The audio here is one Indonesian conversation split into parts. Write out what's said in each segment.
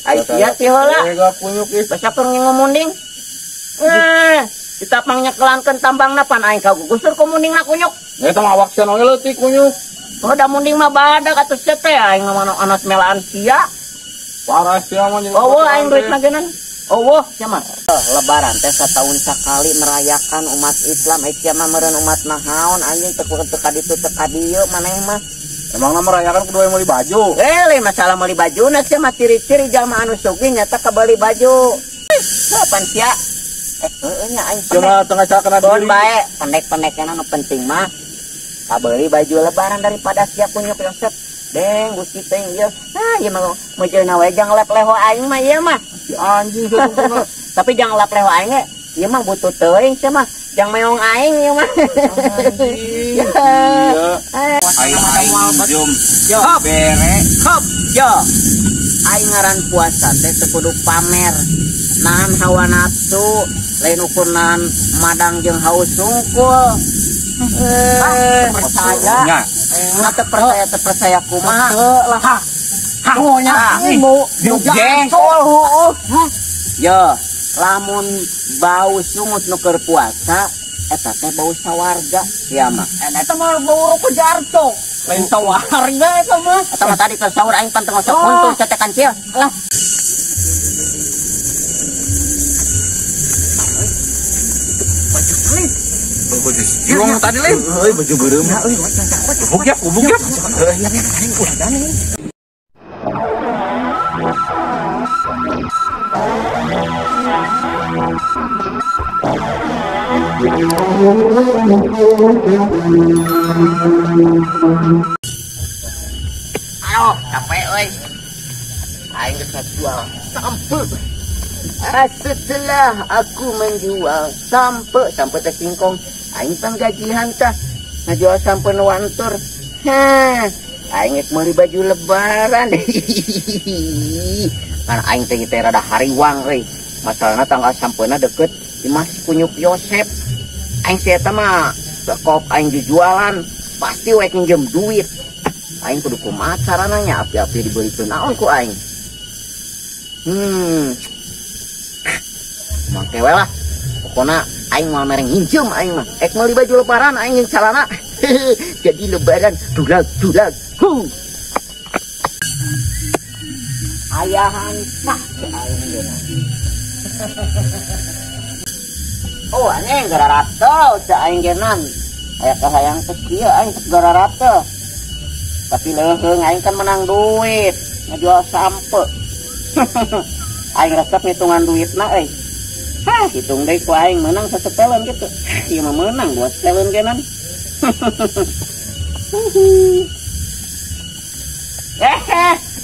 Ai sia ti heula. Ega punyuk ieu. Basa keur ngomunding. Ditapangnya kelankeun tambangna pan aing kagugusur ku mundingna kunyuk. Eta mah awak sia we leutik kunyuk. Oh da munding mah badag atuh teh aing mah anas melaan sia. Parah sia mah. Oh aing duit nagenan. Oh sia mah. Lebaran teh setahun sekali merayakan umat Islam. Aya mah meureun umat nahaon anjing teu ka ditu teu ka dieu maneh mah. Emangna merayakan kudu meuli baju. Lain masalah meuli bajuna sia mah ciri-ciri jalma anu sugih nyata kabeli baju. Kapan sia? Nya aing Cuma tengah cakana bon bae pendek-pendeknya nu penting mah kabeli baju lebaran daripada sia kunyuk Yosep. Deng gusti teh ieu. Ieu mah mejeuna we jang lep leho aing mah ieu mah. Si anjing satungna. Tapi jang lep leho aing ge ieu mah butuh teuing sia mah. Jang meong aing ieu mah. Anjing. Aing jom. Yo Bere. hop yo. Aing ngaran puasa teh teu kudu pamer. Nahan hawa nafsu, lain ukuran madang jeung haus sungkul. Percaya. Nggak terpercaya kumaha. Lah. Hahonya ibu jengkol. Yo, lamun bau sungut nu keur puasa, eta teh bau sawarga sia mah. Eta mah bau rokok jarto. Lain sawarga eta mah. Eta mah tadi keur sahur aing pan teu ngosok kuntul cetekan sia. Lah. Juang tadi lain. Baju beureum. Ubuk ya. Aduh, capek euy. Aing geus jual sampe. Setelah aku menjual sampe teh singkong, aing panggajihan tah ngajual sampe nu wantur. Aing geus meuli baju lebaran. Kan aing teh rada hariwang euy. Masalahna tanggal sampena deket di Mas Kunyuk Yosep. Aing sia eta mah kok aing dijualan pasti we pinjem duit. Aing kudu kumaha carana nya api-api dibelikeun naon ku aing. Mangke we lah. Pokona aing mau mereng nginjem aing mah. Ek meuli baju lebaran aing jeung calana. Jadi lebaran dulag. Ayahan mah aing geuna. Oh, aneh gararato ca aing geuna. Aya kahayang teh kieu aing gararato. Tapi leuheung aing kan menang duit, ngajual sampe. Aing resep ngitungan duitna euy. Hitung deui ku aing menang sasetelan gitu. Ieu mah menang 2 setelan genan.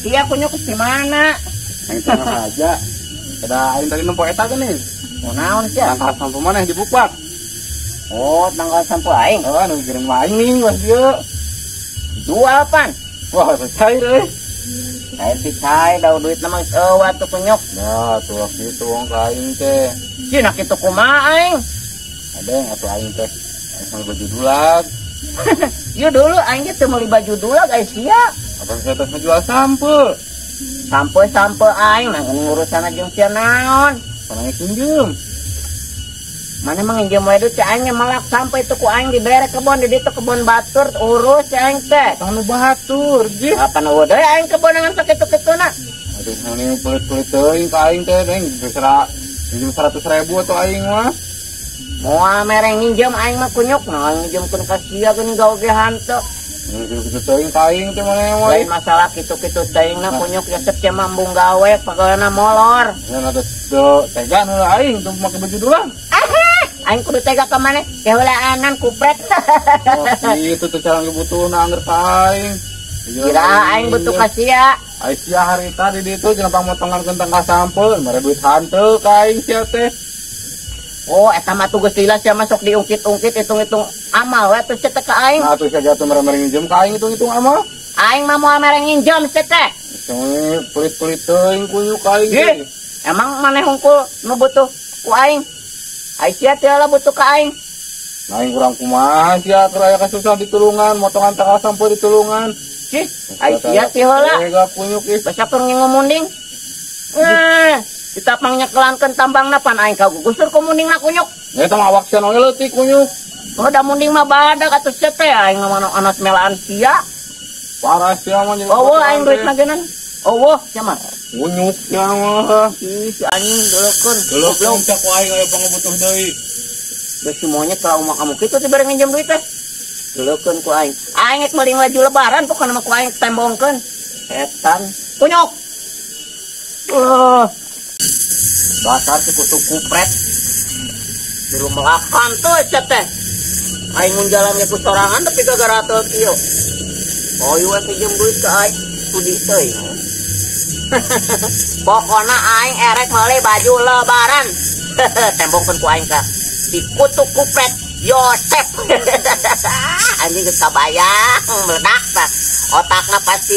Iya kunyuk di mana? Aing tengah aja. Ada aing tadi nempo eta geuning. Mau naon sia? Tangkal sampo maneh di Bukpak. Oh, tanggal sampo aing. Oh, nu kirim aing nih was dieu. Jual pan. Wah, cair euy. Cair pisai daun duit na mah eueuh atuh kunyuk. Nah, tuh kitu wong ka aing teh. Cina kitu kumaha aing? Adeng atuh aing teh. Aing baju dulag. Ieu dulu aing teh meuli baju dulag aya sia. Apa kita ngejual sampo? Sampo aing mah urusan jeung sia naon? Pananya pinjem. Mana menginjem wae duit aing malak sampai itu ku aing dibere kebon di ditu kebon batur urus aing teh. Tanu batur, ji. Apa nu deui aing kebon dengan sakitu-kituna. Aduh, ini pelit-pelit teuing ka aing teh, deng. Bisa 100.000 atuh aing mah. Moal mereng nginjem aing mah kunyuk, nah nginjemkeun ka sia geuning gaogehan teu. Gitu teuing ka aing teh maneh we. Lain masalah kitu-kitu teuingna kunyuk Yosep teh mah embung gawe pagaweana molor. Nya ada tega nu aing tuh make baju dulang. Aing kudu tega ka maneh? Keheulaan kupret. Oh, itu tuh cara ngebutuhna angger ka aing. Kira aing butuh ka sia. Aing sia harita di ditu cenah pamotongan kentang ka sampel, mere duit hanteu ka aing sia teh. Oh, eta mah tugas lila sia masuk diungkit-ungkit hitung-hitung amal we teh teh ka aing. Nah, atuh sia jatuh mere nginjem ka aing hitung-hitung amal. Aing mah moal mere nginjem teh. Cenah pelit-pelit teuing kunyuk ka aing teh. Emang maneh hungkul nu butuh ku aing? Aing sia teh lah butuh ka aing. Nah, aing kurang kumaha sia keur aya kasusah ditulungan, motongan tanggal sampai ditulungan. Aing sia teh heula. Ega kunyuk ieu. Basa keur ngomunding. Ditapang nyekelankeun tambangna pan aing kagugusur ku munding na kunyuk. Eta mah awak cenah leutik kunyuk. Oh da munding mah badag atuh teh aing mah anas melaan sia. Parah sia mah. Oh aing duit nagenan. Oh sia mah. Kunyuk sia mah. Ih si anjing deulekeun. Goblok cak ku aing aya pangabutuh deui. Da si monyet kalau mah kamu kitu teh bere nginjem duit teh. Deulekeun ku aing. Aing geus meuli baju lebaran pokona mah ku aing tembongkeun. Setan. Kunyuk. Dasar si kutu kupret. Suruh melakan tuh teh. Aing mun jalan ke sorangan tapi gara-gara teu kieu. Oh ieu pinjem duit ke aing sudi teuing. Pokona aing erek meuli baju lebaran. Tembongkeun ku aing ka si kutu kupret Yosep. Anjing geus kabayang meledak tah. Otakna pasti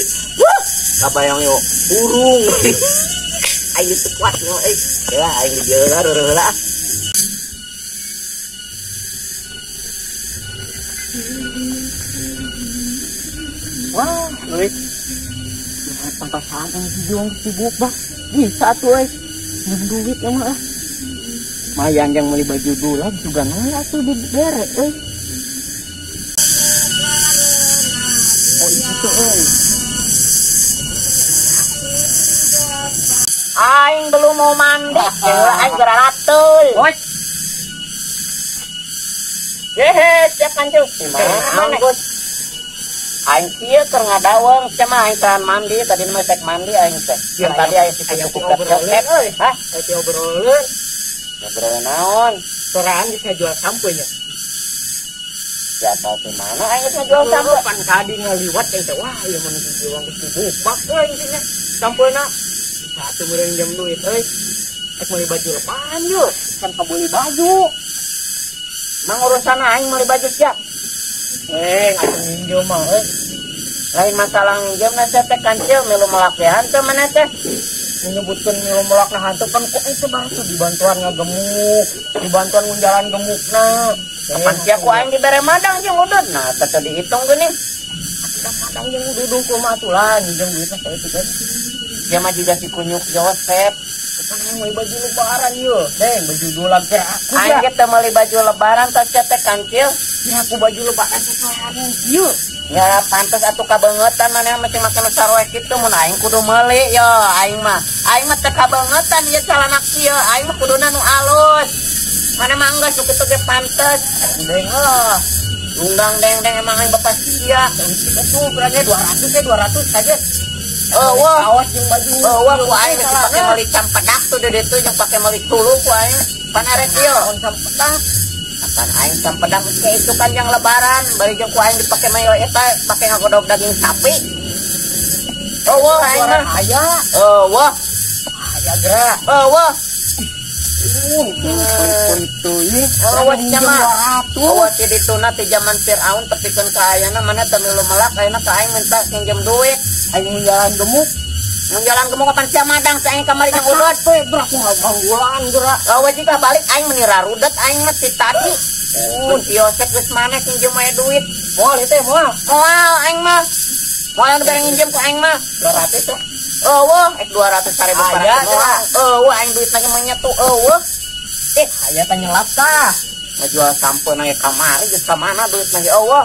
kabayang yo burung. Aing teu kuat yo ya aing jeula heula. Wah, duit. Sampai saat yang dijuang sibuk bah. Bisa tuh duit ya mah. Mayan yang beli baju dulu juga nolak tuh dibere Oh itu aing belum mau mandi. Aing geraratul. Siap kancil. Mana Gus? Aing kieu keur ngadaweng cenah aing tahan mandi tadi mah sek mandi aing teh. Tadi aing cukup euy. Hah? Aya obroleun. Obroleun naon? Sorangan geus ngajual sampo nya. Ya tahu di mana aing geus ngajual sampo. Pan tadi ngaliwat teh wah ieu mah jual geus dibubak euy intina. Sampona. Satu meureun jam duit euy. Meuli baju lebaran yuk. Kan kabeli baju. Mang urusan aing meuli baju sia. Atuh minjem mah lain masalah minjem na teh kancil milu melak teh hanteu mana teh menyebutkeun milu melak na hanteu kan kok itu baru dibantuan ngagemuk dibantuan ngunjalan gemukna kapan sia ku aing dibere madang jeung udud nah teh dihitung geuning madang jeung udud kumaha atuh lah minjem duitna saeutik kan dia mah juga si kunyuk Josep kan yang meuli baju lebaran yeuh baju dolag gerak aing ge teh meuli baju lebaran teh teh kancil ya aku baju lebaran sesuatu yuk ya pantas atuh kabangetan mana masih makan saroe kitu mun aing kudu meuli ya aing mah teh kabangetan ya calana kieu aing mah kuduna nu alus mana mah enggeus nu kitu ge pantes deng undang deng emang aing bapak sia itu berarti 200 saja wah awas jeung baju wah ku aing geus pake meuli campedak tuh di ditu jeung pake meuli tulu ku aing panarek ieu on campedak kan aing sampedang kayak itu kan yang lebaran bari jeung ku aing dipake mayo eta pake ngagodog daging sapi wah aing mah aya wah aya geura wah itu wah cenah wah ti dituna ti zaman Firaun tepikeun ka ayana mana teu milu melak ayeuna ka aing minta pinjem duit aing jalan gemuk menjalan gemuk kapan sia madang si aing kamari jeung udud gerak nganggulan gerak wah jika balik aing menira rudet aing mah ti tadi mun si Yosep geus maneh pinjem we duit moal teh moal aing mah moal bere nginjem ku aing mah 200 tuh wah 200 ribu wah aing duit lagi menyetu wah aya teh nyelap tah ngajual sampo nang kamari geus ka mana duit lagi wah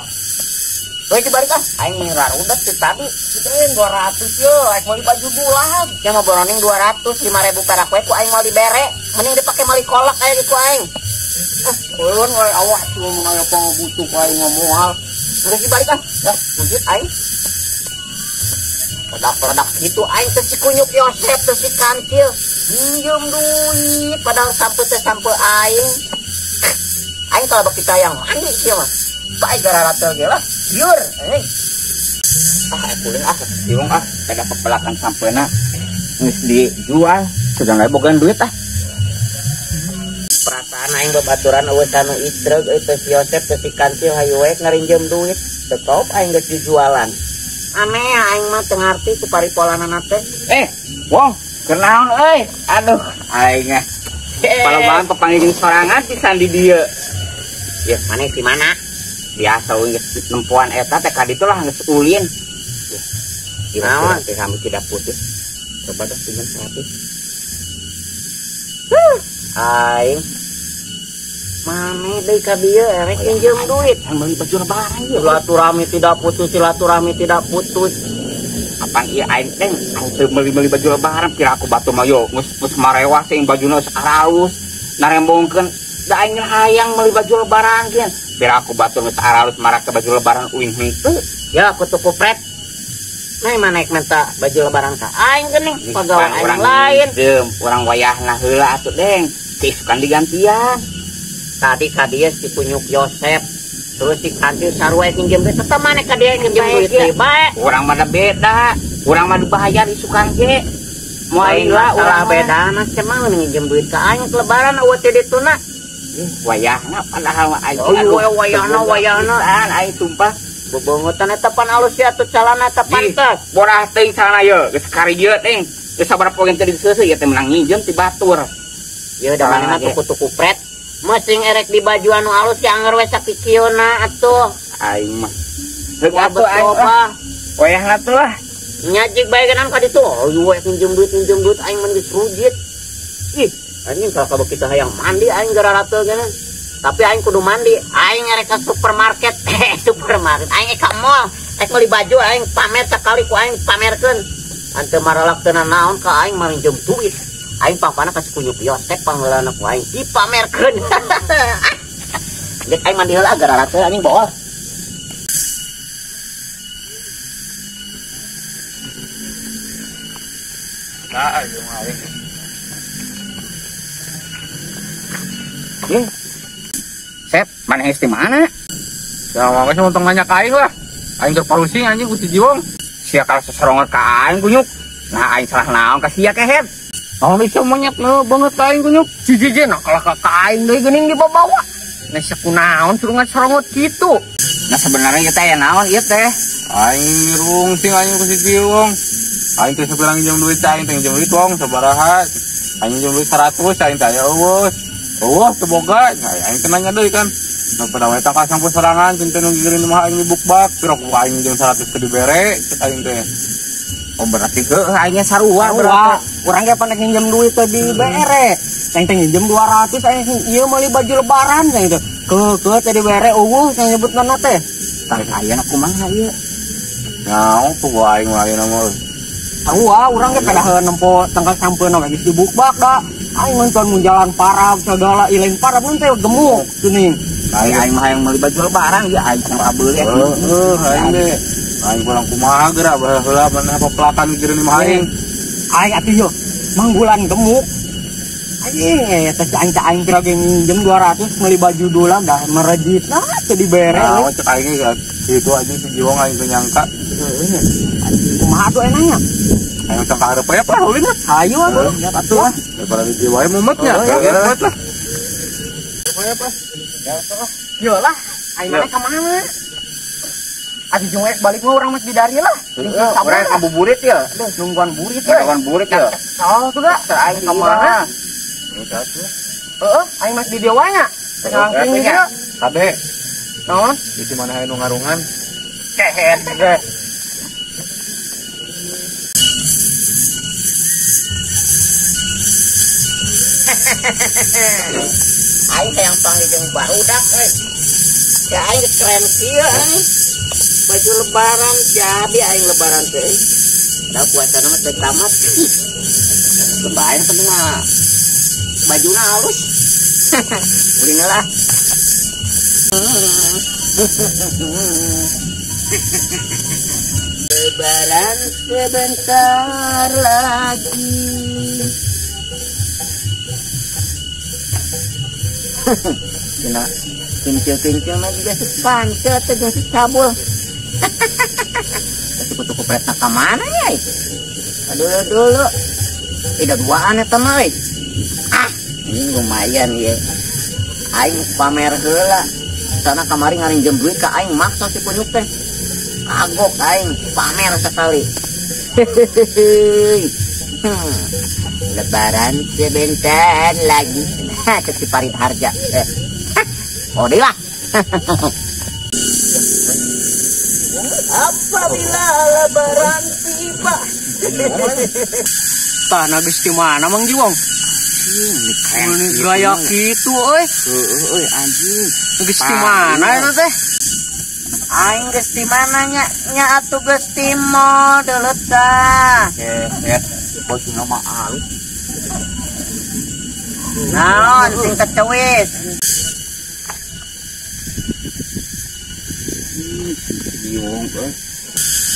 duit dibalik aing menira rudet ti tadi sideun 200 yo aing meuli baju bulan nya mah boroning 200 5.000 perak we ku aing mau dibere mending dipake meuli kolak aya di ku aing ulun we awak tuh aya pangabutuh ku aing moal geus dibalik dah wujud aing produk gitu aing teh si kunyuk Yosep teh si kancil minjem duit padahal sampe teh sampe aing kalau kita yang mandi sih mah bae gararatel ge lah liur kuliah bingung kada pepelakan sampena geus dijual sedang bogan duit perasaan aing babaturan eueuh anu istreg teh si Yosep teh si kancil hayu we ngarinjem duit teu top aing geus dijualan aneh aing mah teu ngarti ku paripolanana teh wong keur naon euy aduh aing palaban papanggih jeung sorangan pisan di dieu ya maneh di mana biasa geus nempuan eta teh ka ditu lah geus ulin gimana teh kami tidak putus coba dah pinjam 100 Aing mami deui ka dieu erek pinjem duit beli baju lebaran ieu. Silaturahmi tidak putus, silaturahmi tidak putus. Apang ieu aing teh teu meuli-meuli baju lebaran kira aku batu mah yo geus marewah teh bajuna saralus narembongkeun da aing hayang meuli baju lebaran geun. Kira aku batu geus saralus marak ke baju lebaran uing henteu. Ya aku tuku pret. Nah mana minta baju lebaran ka aing geuning pagawe aing lain. Urang wayahna heula atuh deng. Sukan digantian. Tadi kadieu si Punyuk Yosep terus si Kantil sarua pinjem duit tetep maneh ka dieu pinjem duit teh bae. Urang mah beda. Urang mah dibayar di sukan ge. Moal lah ulah bedana teh mah nginjem duit ka aing lebaran eueuh teh dituna. Wayahna padahal mah aing. Wayahna aing tumpah. Bobongotan eta pan alus ya atuh calana eta pantes. Borah teuing salana ye geus karieu teh. Geus sabaraha poe teh diseuseuh ieu teh menang nginjem ti batur. Ye da maneh mah tuku-tuku pret. Masing erek di baju anu alus yang anger we sakikiona atuh. Aing mah. Heuk atuh aing mah. Wayahna tuh lah. Nyajik bae genan ka ditu. Oh, we pinjem duit aing mah geus rujit. Ih, anjing kalau kita hayang mandi aing gara teu genan. Tapi aing kudu mandi. Aing erek ka supermarket. Supermarket. Aing ka mall. Rek meuli baju aing pamer sakali ku aing pamerkeun. Anteu maralak tenan naon ka aing mah minjem duit. Aing pangpana kasih Punyuk Yosep pangheulana ku aing dipamerkeun. Dek aing mandi heula gara teu anjing bool. Nah, aing aing. Sep, mana di mana? Ya, makanya saya untung nanya ke aing lah. Aing terpalusing anjing ku si Jiwong. Sia kalau sesorongan ke aing Kunyuk. Nah, aing salah naon ka sia kehet. Oh, bisa monyet banget ka aing Kunyuk. Jijiji nah kalau ka aing deui geuning dibawa. Nah, sakunaon suruh ngasorongot kitu. Nah, sebenarnya teh ya naon ieu teh? Aing mirung sing aing ku si Jiwong. Aing teh sabelang pinjam duit aing teh pinjam duit wong sabaraha. Aing pinjam duit 100 aing teh aya eueuh teu boga. Aing teh nanya deui kan. Nah, pada wae tangka sampo sorangan cinta nu gieureun mah aing dibukbak. Piro ku aing jeung 100 teh dibere cek aing teh. Oh berarti heueuh aingnya sarua berarti. Urang ge pandek nginjem duit teh dibere. Ceng teh nginjem 200 aing ieu meuli baju lebaran ceng teh. Ke teh dibere eueuh ceng nyebutna teh. Tah ayeuna kumaha ieu? Naon tuh aing mah ayeuna mah. Urang ge pedaheun nempo tanggal sampeuna geus dibukbak da. Aing nonton mun jalan parab segala iling parab mun teh gemuk geuning. Aing mah hayang meuli baju lebaran ieu aing mah beuleh. Aing teh aing kurang kumaha geura heula mana pelakan gieureun mah aing. Aing atuh yo manggulan gemuk. Anjing eta aing kira ge nginjem 200 meuli baju dolang dah merejit nah teu dibere. Nah, cek aing ge kitu aja si Jiwong aing teu nyangka. Heueuh. Kumaha tuh enaknya? Aing teh karep ya lah ulin mah. Hayu atuh. Atuh lah. Daripada di jiwa mumetnya. Mumet lah. Pokoknya pas. Ya toh. Yolah, aing mana ka mana? Adi jongek balik mah urang mah di dari lah. Urang kabuburit ya. Aduh, nungguan burit ya. Nungguan burit ya. Oh, tuh gak? Aing ka mana? Aing mas di dieu wae nya. Saking dia. Kade. Naon? Di mana aya nu ngarungan? Kehet. Aing teh yang panggil jeung barudak euy. Ya aing keren kieu aing. Baju lebaran jadi aing lebaran teh. Da puasana mah teh tamat. Lebaran penting mah bajuna halus. Ulina lah. Lebaran sebentar lagi. Cina kincil mah juga sepancel teh jeung cabul. Tuku peta ka mana ya? Dulu. Tidak duaan eta mah. Ini lumayan ya. Aing pamer heula. Sana kamari ngarinjem duit ka aing maksa si Punyuk teh. Kagok aing pamer sekali. Lebaran sebentar lagi. Cek si Parit Harja. Oh dia. Apabila lebaran tiba. Tanah geus di mana Mang Jiwong? anjing Ini gaya gitu euy. euy anjing Geus di mana eta teh? aing geus di mana nya atuh geus di mall deuleut tah bos nama alus naon sing kecewis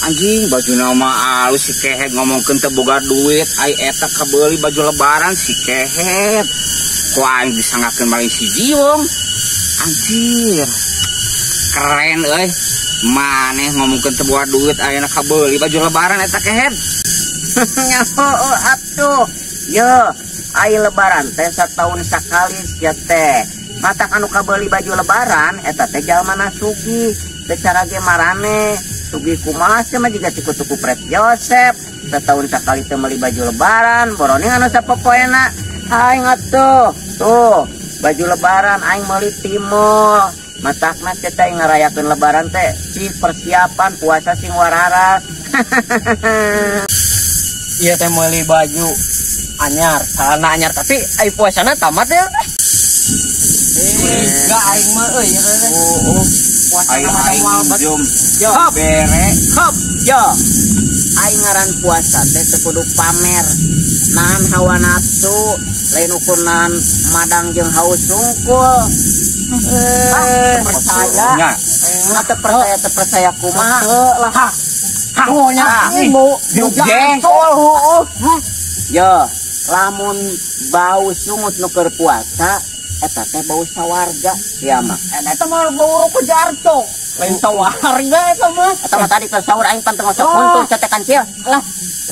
anjing baju nama alus si kehet ngomongkeun teu boga duit ai eta kabeuli baju lebaran si kehet ku aing disangakeun maling si Jiwong anjir keren euy maneh ngomongkeun teu boga duit ayeuna kabeuli baju lebaran eta kehet nyaho atuh yo ai lebaran teh satahun sakali sia teh matak anu kabeuli baju lebaran eta teh jalmana sugih teu cara ge marane sugih kumaha mah jiga sikutu kupret Josep setahun sakali teu meuli baju lebaran boroning anu sapopoena aing atuh tuh baju lebaran aing meuli timul matakna teh aing ngarayakeun lebaran teh si persiapan puasa sing wararas Iya teh meuli baju anyar, celana anyar tapi ai puasana tamat ya. Enggak aing mah euy ya teh. aing jom Yo, bere hop, yo. aing ngaran puasa teh teu kudu pamer nahan hawa nafsu lain ukuran madang jeung haus sungkul percaya. teu percaya kumaha Lah. Hangonya ibu jengkol yo lamun bau sungut nu keur puasa eta teh bau sawarga ieu mah eta mah bau rokok jarto. Lain sawarga eta mah. eta mah tadi keur saur aing panteng ngosok kuntul cetekan kieu Lah,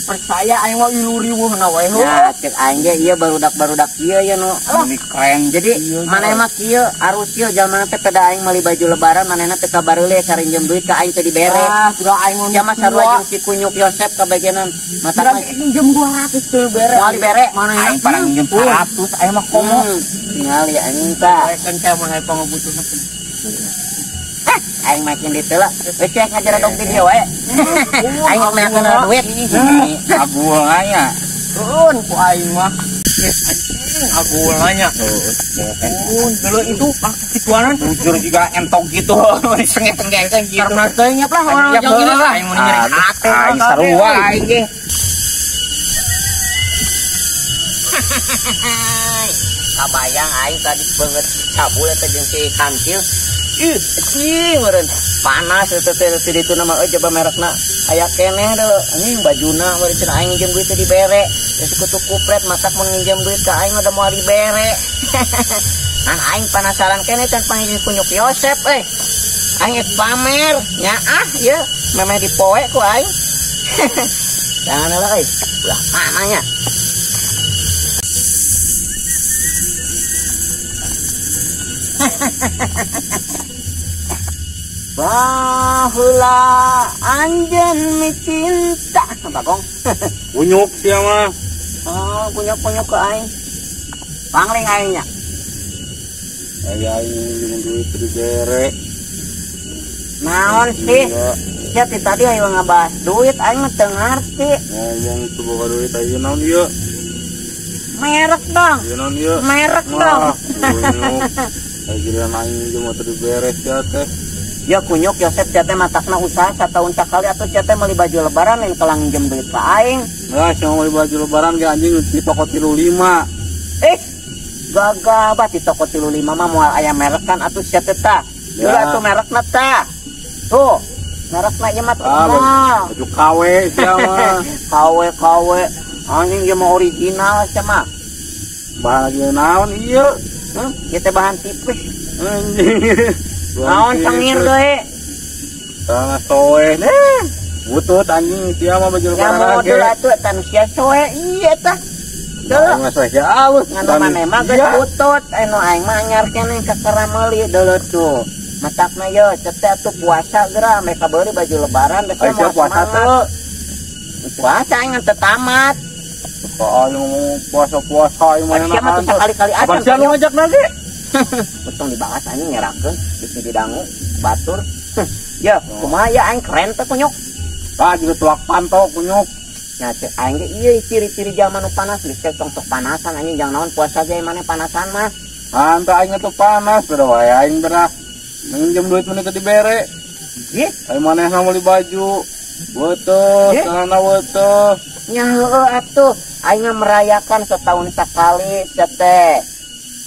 percaya aing mah iluriweuhna wae. ya cek aing ge ieu barudak-barudak kieu ya nu Ini keren. jadi maneh mah kieu arus kieu jalma teh pada aing meuli baju lebaran manehna teh kabareule sarinjem duit ka aing teh dibere Sudah aing mah ya mah sarua jeung si kunyuk Yosep kabagenan mata mah pinjem 200 teu bere. moal dibere Mana aing parang nginjem 100 aing mah komo. ningali anjing tah Kan saya mah pangabutuhna. aing makin ditu lah wes cek ngajar dong di dia wae aing mau makan duit Agul aya. Keun ku aing mah. Anjing aku nanya. Dulu itu waktu kituanan Jujur juga entok gitu. Sengit-sengit gitu. karena teuing lah orang Ya, yang ini boleh lah. aing mau nyari hate. Aing sarua aing ge. kabayang aing tadi banget cabul eta jeung si kancil ih meureun panas eta teh di ditu nama coba merekna aya keneh deh anjing bajuna bari cenah aing nginjem duit teh dibere geus kutu kupret matak mun nginjem duit ka aing udah moal dibere nah aing penasaran keneh can panggil kunyuk Yosep aing geus pamer nya ya memeh dipoe ku aing jangan lah ulah mananya baheula anjeun micinta bagong Unyuk sia mah. oh punya-punya ke aing pangling aingnya Aya aing jeung duit di bere. naon sih siap tadi aing ngabahas duit aing mah teu ngarti Ngomong teu boga duit ayeuna naon ieu? merek dong Ieu naon ieu? merek dong Unyuk. Ayeuna aing jeung motor di bere sia teh. ya kunyuk Yosep jate matakna usaha satahun sakali atuh jate meuli baju lebaran lain kelang nginjem duit ka aing Lah sia mau baju lebaran ge anjing di toko 35. gagah di toko 35 mah moal aya merek kan atuh sia teh tah Ya. ulah atuh merekna tah tuh merekna ieu mah Baju KW sia mah. KW anjing ieu mah original sia mah Bahagia naon ieu? ieu teh bahan tipis Anjing. naon cengir deui Tengah soe nih. Butut anjing sia mah baju ya lebaran modul atuh tan sia soe ieu tah deuh Masa sia alus. nganu maneh mah geus butut anu aing mah anyar keneh ka meuli deuleut tuh matakna yo teh atuh puasa geura mereka beuli baju lebaran teh Sia puasa tuh. puasa aing teu tamat Soal puasa-puasa yang mana sia mah teu sakali-kali aja Apa sia lu ngajak lagi? betung dibahas anjing ngerakeun di didangu batur ya kumaha ya aing keren teh kunyuk Ah juga tuak pantau kunyuk. nya aing ge ieu ciri-ciri zaman nu panas geus sok panasan anjing jangan naon puasa ge mana panasan mah. Anta aing tuh panas beda wae aing berat. Minjem duit menit dibere. Ye, Aing manehna beli baju. Beutuh, celana beutuh. nya heueuh atuh aing merayakan setahun sekali teh.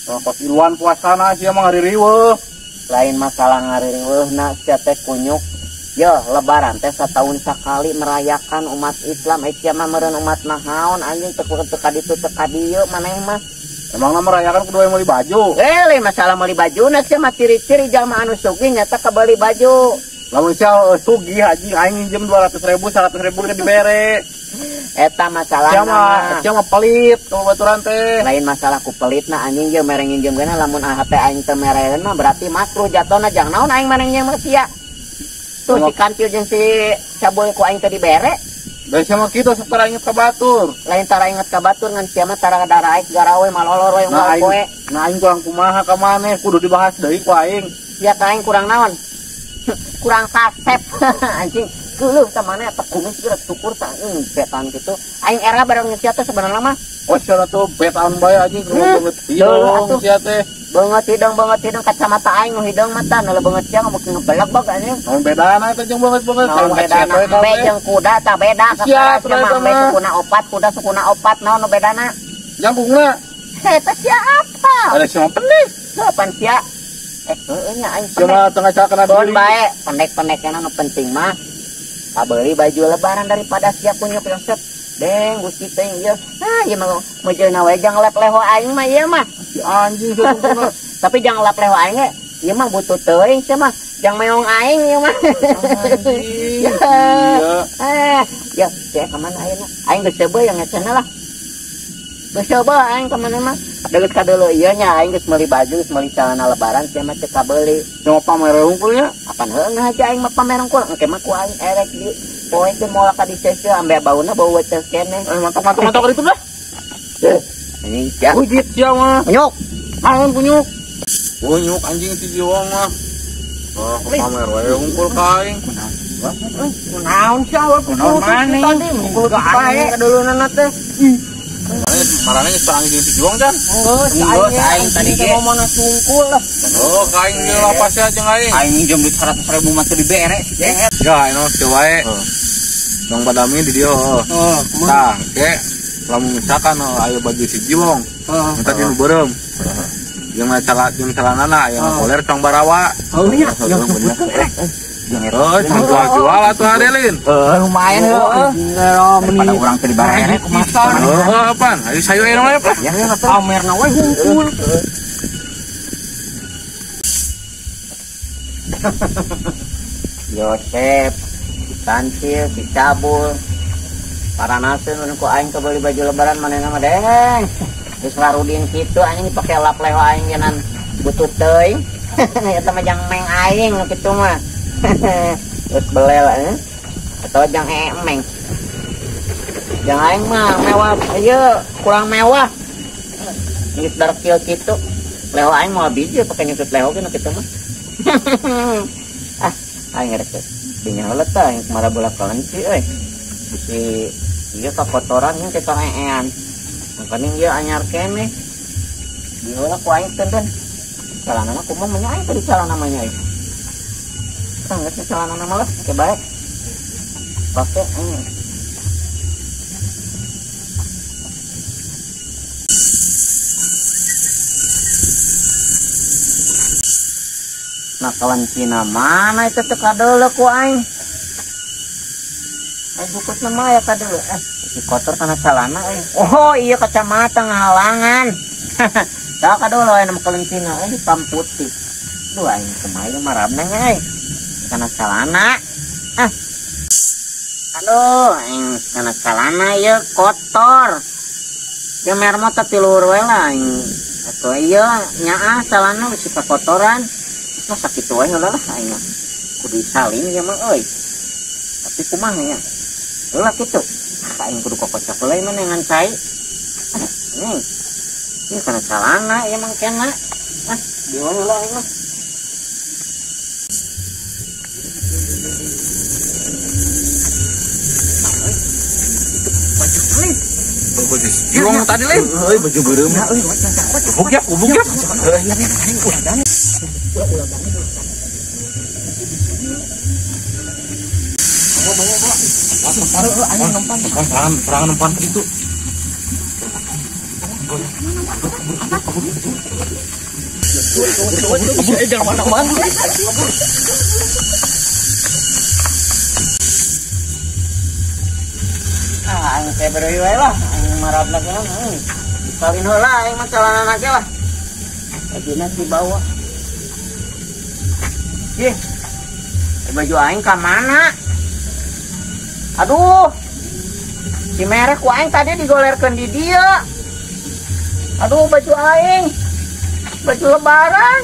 Pas iluan puasana sia mah hari riweuh. Lain masalah ngariweuhna sia teh kunyuk. Yo, lebaran teh setahun sekali merayakan umat Islam. Sia mah meureun umat nahaon anjing teu ka ditu teu ka dieu maneh mah. Emangna merayakan kudu aya meuli baju. Lain masalah meuli bajuna sia mah ciri-ciri jalma anu sugih nyata kebeuli baju. Lamun sia sugih haji aing minjem 200.000 100.000 kan dibere. Eta masalahna. Sia mah pelit kalau baturan teh. Lain masalah ku pelitna anjing jeung mere nginjem kana lamun hate aing teu mereeun mah berarti makruh jatona jang naon aing mere nginjem sia. Tuh si kancil jeung si cabul ku aing teh dibere. Da sia mah kitu satara inget ka batur. Lain tara inget ka batur ngan sia mah tara daraek garawe malolor we moal poe. Nah aing kurang kumaha ka maneh kudu dibahas deui ku aing. Sia ka aing kurang naon? Kurang kasep anjing. Keuluh ka maneh eta kumis geus syukur tah betan kitu. Aing era bareng sia teh sebenarnya mah. Oh sia tuh betan bae anjing banget. Iya sia teh. Banget hidung kacamata aing nu hidung mata nu banget sia mungkin ngebelak anjing. Naon bedana teh jeung banget. Naon bedana embe jeung kuda tah beda sia mah embe sukuna opat kuda sukuna opat naon nu bedana? Jambungna. Eta sia apa? Ada sia pendek. Kapan sia? Heueuh nya aing Cuma tengah cakana diri. Bae pendek-pendekna nu penting mah kabeli baju lebaran daripada sia kunyuk yoset. Deng gusti teh ieu. Ieu mah mejeuna we jang lep leho aing mah ieu mah. Si anjing sesungguhna. Tapi jang lep leho aing ge ieu mah butuh teuing sia mah. Jang meong aing ieu mah. Anjing. Ya, sia ka mana ayeuna? Aing geus seubeuh yang cenah lah. Geus seubeuh aing ka mana mah. Deukeut ka deuleu ieu nya aing geus meuli baju, geus meuli celana lebaran sia mah teu kabeuli. Cuma pamer hungkul nya. Apaan heung aja aing mah pamer hungkul. Engke mah ku aing erek di poe teh moal ka dicece ambe bauna bau wecel keneh. Mantap ka ditu dah. Ini sia. Ujit sia mah. Kunyuk. Naon kunyuk? Kunyuk anjing si jiwang mah. Oh, pamer wae hungkul ka aing. Naon sia we kunyuk maneh. Hungkul ka aing ka deuleunan teh. Marane geus perang jeung si jiwang kan? Geus aing tadi ge ngomongna sungkul lah. Oh, ka aing ge lapas ya jeung aing. Aing minjem duit 100.000 mah teu dibere si teh. Ya, eno teu wae. Dong badami di dieu. Tah, ke lamun misalkan aya baju si jiwang. Minta dinu beureum. Jeung calanana aya koler cong barawa. Oh iya, yang bener. Oh, jual atuh Adelin. Lumayan heueuh. Pada urang teh dibere kumaha. Oh, apaan? Ayo sayo eno we, Pak. Ya, pamerna we hungkul. Yosep, Kancil, si Cabul, para naseun ku aing kebeuli baju lebaran manehna mah deng. Geus larudin kitu anjing dipake lap leho aing genan butut teuing. Eta mah jang meng aing kitu mah. Geus belel atau jang emeng. Jang aing mah mewah ieu kurang mewah. Geus darkil kitu. Leho aing mah biji pake nyutut leho kitu kitu mah. Aing rek dinya heula tah aing kumaha bola kalenci euy. Si ieu kakotoran nya teh kaean. Mangkana ieu anyar keneh. Dieula ku aing teh calanana kumaha mah aing tadi calana mah nya. Geus calanana mah lah ke bae. Pake nah kawan Cina mana itu teh kadeuleu ku aing. Bukut nama ya kadeuleu. Si kotor kana celana Oh iya kacamata ngahalangan. Tah kadeuleu aya nama kawan Cina hitam putih. Duh aing kumaha marabna nya kana celana. Aduh aing kana celana ieu kotor. Ya mer mah teh tiluhur we lah aing. Atuh ieu nyaah celana geus kakotoran. Nah sakit wae heula lah aing mah. Kudu salin ya mah euy. Tapi kumaha nya? Heula kitu. Aing kudu kokocok heula mah ngan cai. Ini kana celana ya mangkena. Dieu heula aing mah. Jiwong tadi lain. Euy baju beureum na euy. Kubuk ya. Serangan umpan itu. Jangan mana-mana. Aing teh beureui wae lah, aing marabna ke naon. Salin heula aing mah calana ge lah. Bajuna dibawa. Ih. Baju aing ka mana? Aduh. Si merek ku aing tadi digolerkeun di dieu. Aduh baju aing. Baju lebaran.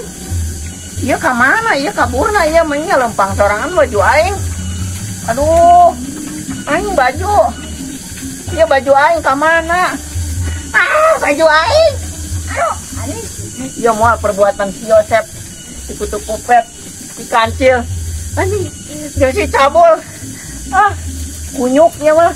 Ieu ka mana? Ieu kaburna ieu mah lempang sorangan baju aing. Aduh. Aing baju. Ieu baju aing ka mana? Ah, baju aing. Aduh, anjing. Ieu moal perbuatan si Yosep, si kutu pupet, si kancil. Anjing, si cabul. Ah, kunyuk ya mah.